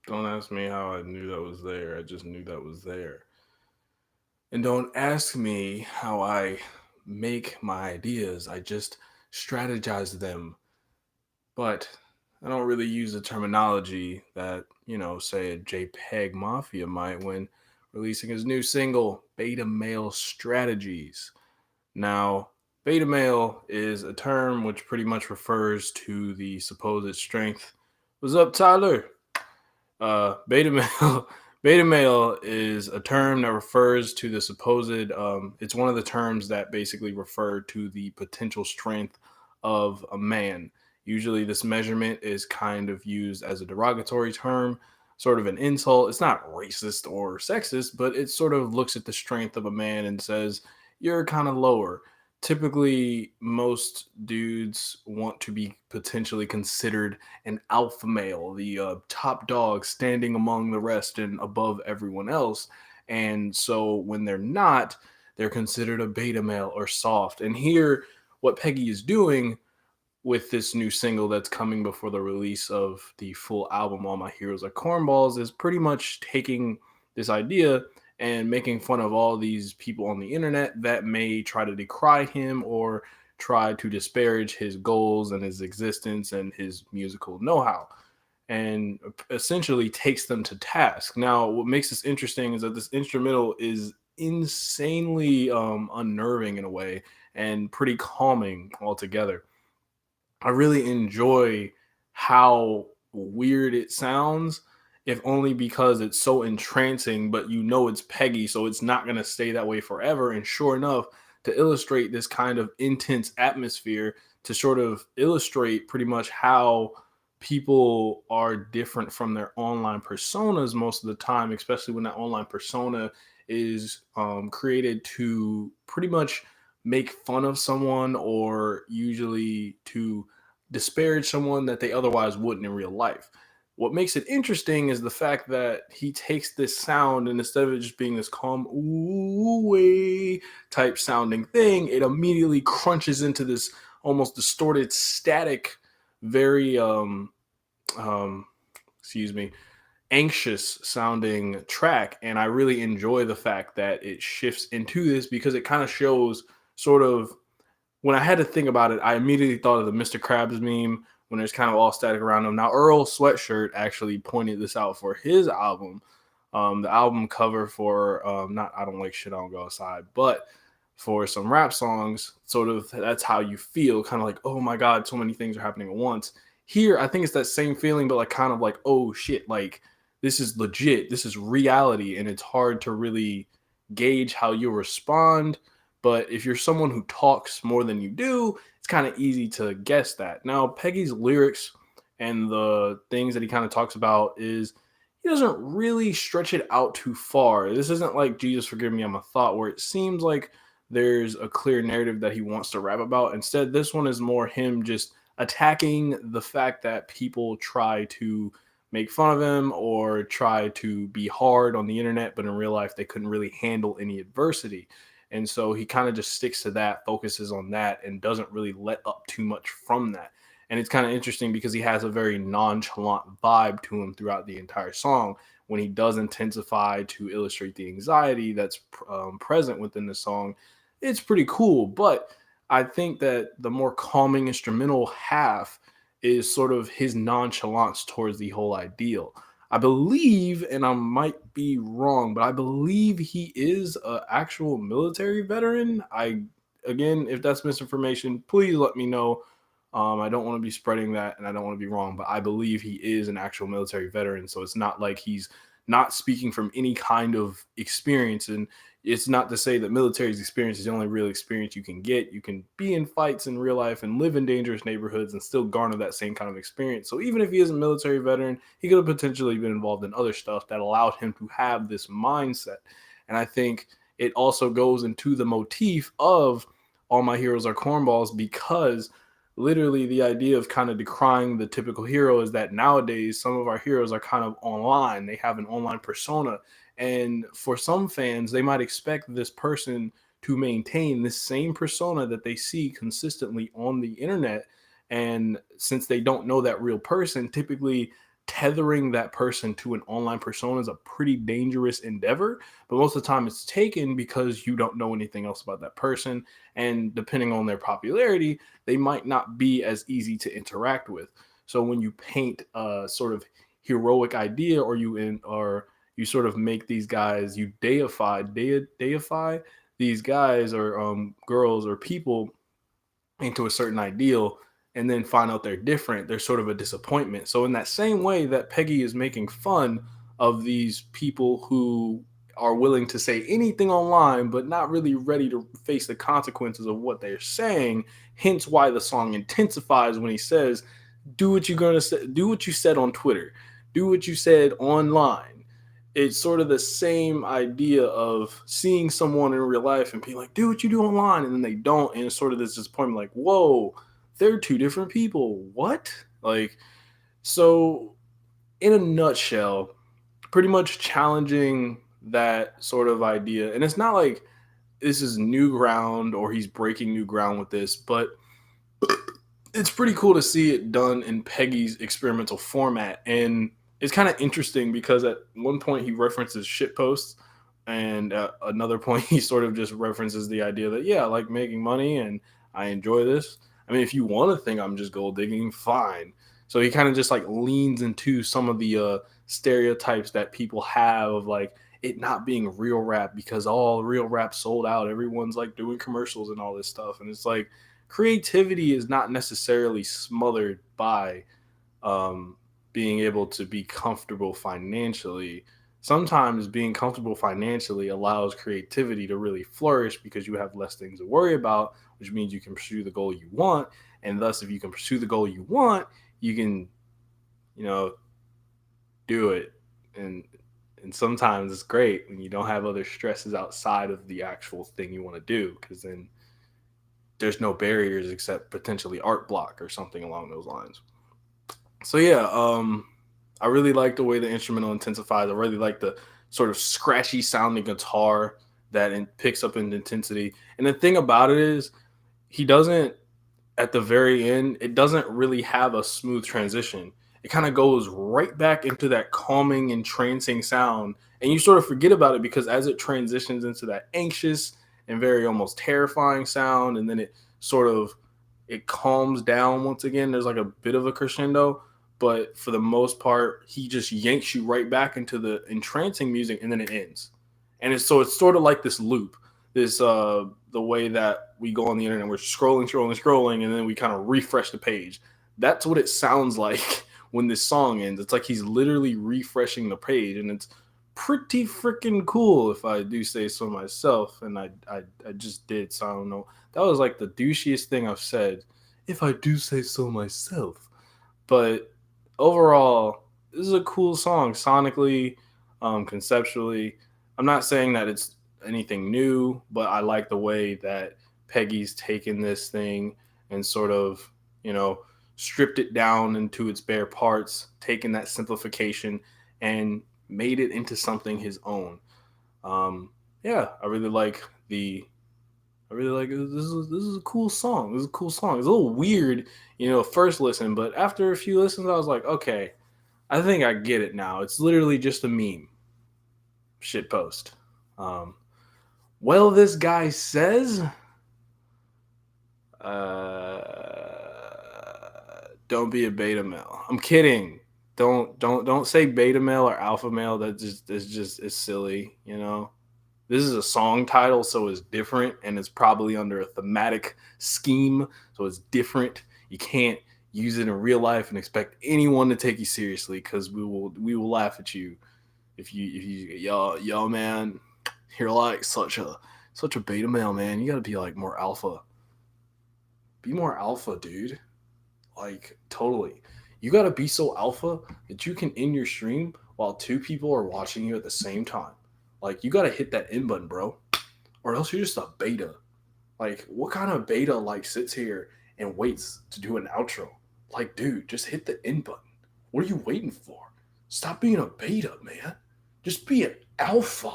Don't ask me how I knew that was there. I just knew that was there. And don't ask me how I make my ideas. I just strategize them. But I don't really use the terminology that, say a JPEG Mafia might when releasing his new single, Beta Male Strategies. Now, beta male is a term which pretty much refers to the supposed strength. What's up, Tyler? Beta male. Beta male is a term that refers to the supposed. It's one of the terms that basically refer to the potential strength of a man. Usually, this measurement is kind of used as a derogatory term, sort of an insult. It's not racist or sexist, but it sort of looks at the strength of a man and says, you're kind of lower. Typically, most dudes want to be potentially considered an alpha male, the top dog standing among the rest and above everyone else. And so when they're not, they're considered a beta male or soft. And here, what Peggy is doing with this new single that's coming before the release of the full album, All My Heroes Are Cornballs, is pretty much taking this idea and making fun of all these people on the internet that may try to decry him or try to disparage his goals and his existence and his musical know-how, and essentially takes them to task. Now, what makes this interesting is that this instrumental is insanely unnerving in a way and pretty calming altogether. I really enjoy how weird it sounds, if only because it's so entrancing, but it's Peggy, so it's not going to stay that way forever. And sure enough, to illustrate this kind of intense atmosphere, to sort of illustrate pretty much how people are different from their online personas most of the time, especially when that online persona is created to pretty much make fun of someone or usually to disparage someone that they otherwise wouldn't in real life. What makes it interesting is the fact that he takes this sound and instead of it just being this calm ooh way type sounding thing, it immediately crunches into this almost distorted static, very um excuse me, anxious sounding track. And I really enjoy the fact that it shifts into this because it kind of shows sort of, when I had to think about it, I immediately thought of the Mr. Krabs meme when there's kind of all static around him. Now, Earl Sweatshirt actually pointed this out for his album. The album cover for not I Don't Like Shit, I Don't Go Outside, but for some rap songs, sort of that's how you feel, kind of like, oh my God, so many things are happening at once. Here, I think it's that same feeling, but like kind of like, oh shit, like this is legit, this is reality, and it's hard to really gauge how you respond. But if you're someone who talks more than you do, it's kind of easy to guess that. Now, Peggy's lyrics and the things that he kind of talks about is he doesn't really stretch it out too far. This isn't like Jesus Forgive Me, I'm a Thought, where it seems like there's a clear narrative that he wants to rap about. Instead, this one is more him just attacking the fact that people try to make fun of him or try to be hard on the internet, but in real life, they couldn't really handle any adversity. And so he kind of just sticks to that, focuses on that, and doesn't really let up too much from that. And it's kind of interesting because he has a very nonchalant vibe to him throughout the entire song. When he does intensify to illustrate the anxiety that's present within the song, it's pretty cool. But I think that the more calming instrumental half is sort of his nonchalance towards the whole ideal. I believe, and I might be wrong, but I believe he is an actual military veteran. Again, if that's misinformation, please let me know. I don't want to be spreading that, and I don't want to be wrong, but I believe he is an actual military veteran. So it's not like he's not speaking from any kind of experience. And it's not to say that military's experience is the only real experience you can get. You can be in fights in real life and live in dangerous neighborhoods and still garner that same kind of experience. So even if he is a military veteran, he could have potentially been involved in other stuff that allowed him to have this mindset. And I think it also goes into the motif of All My Heroes Are Cornballs, because literally the idea of kind of decrying the typical hero is that nowadays some of our heroes are kind of online. They have an online persona. And for some fans, they might expect this person to maintain this same persona that they see consistently on the internet. And since they don't know that real person, typically tethering that person to an online persona is a pretty dangerous endeavor. But most of the time, it's taken because you don't know anything else about that person. And depending on their popularity, they might not be as easy to interact with. So when you paint a sort of heroic idea, or you sort of make these guys, you deify these guys or girls or people into a certain ideal, and then find out they're different, there's sort of a disappointment. So in that same way that Peggy is making fun of these people who are willing to say anything online but not really ready to face the consequences of what they're saying, hence why the song intensifies when he says, do what you're going to say, do what you said on Twitter, do what you said online. It's sort of the same idea of seeing someone in real life and being like, do what you do online, and then they don't, and it's sort of this disappointment, like, whoa, they're two different people. What? Like, so in a nutshell, pretty much challenging that sort of idea. And it's not like this is new ground or he's breaking new ground with this, but it's pretty cool to see it done in Peggy's experimental format. And it's kind of interesting because at one point he references shit posts, and at another point he sort of just references the idea that, yeah, I like making money and I enjoy this. I mean, if you want to think I'm just gold digging, fine. So he kind of just like leans into some of the stereotypes that people have of like it not being real rap because all real rap sold out. Everyone's like doing commercials and all this stuff. And it's like creativity is not necessarily smothered by um, being able to be comfortable financially. Sometimes being comfortable financially allows creativity to really flourish because you have less things to worry about, which means you can pursue the goal you want. And thus, if you can pursue the goal you want, you can, you know, do it. And and sometimes it's great when you don't have other stresses outside of the actual thing you want to do, because then there's no barriers except potentially art block or something along those lines. So yeah, I really like the way the instrumental intensifies. I really like the sort of scratchy sounding guitar that picks up in intensity. And the thing about it is, he doesn't, at the very end, it doesn't really have a smooth transition. It kind of goes right back into that calming, entrancing sound, and you sort of forget about it because as it transitions into that anxious and very almost terrifying sound, and then sort of it calms down once again. There's like a bit of a crescendo, but for the most part, he just yanks you right back into the entrancing music, and then it ends. And it's sort of like this loop, this the way that we go on the internet, we're scrolling, and then we kind of refresh the page. That's what it sounds like when this song ends. It's like he's literally refreshing the page, and it's pretty freaking cool if I do say so myself. And I just did, so I don't know. That was like the douchiest thing I've said, if I do say so myself. But overall, this is a cool song sonically, conceptually. I'm not saying that it's anything new, but I like the way that Peggy's taken this thing and sort of, you know, stripped it down into its bare parts, taken that simplification and made it into something his own. Yeah, I really like the. I really like it. This is a cool song. This is a cool song. It's a little weird, first listen, but after a few listens, I was like, okay, I think I get it now. It's literally just a meme shit post. Um, well, this guy says, don't be a beta male. I'm kidding. Don't say beta male or alpha male. That's just is silly. This is a song title, so it's different, and it's probably under a thematic scheme, so it's different. You can't use it in real life and expect anyone to take you seriously, because we will laugh at you if you yo man, you're like such a beta male, man. You got to be like more alpha. Be more alpha, dude. Like totally. You got to be so alpha that you can end your stream while two people are watching you at the same time. Like, you gotta hit that end button, bro, or else you're just a beta. Like, what kind of beta like sits here and waits to do an outro? Like, dude, just hit the end button. What are you waiting for? Stop being a beta, man. Just be an alpha.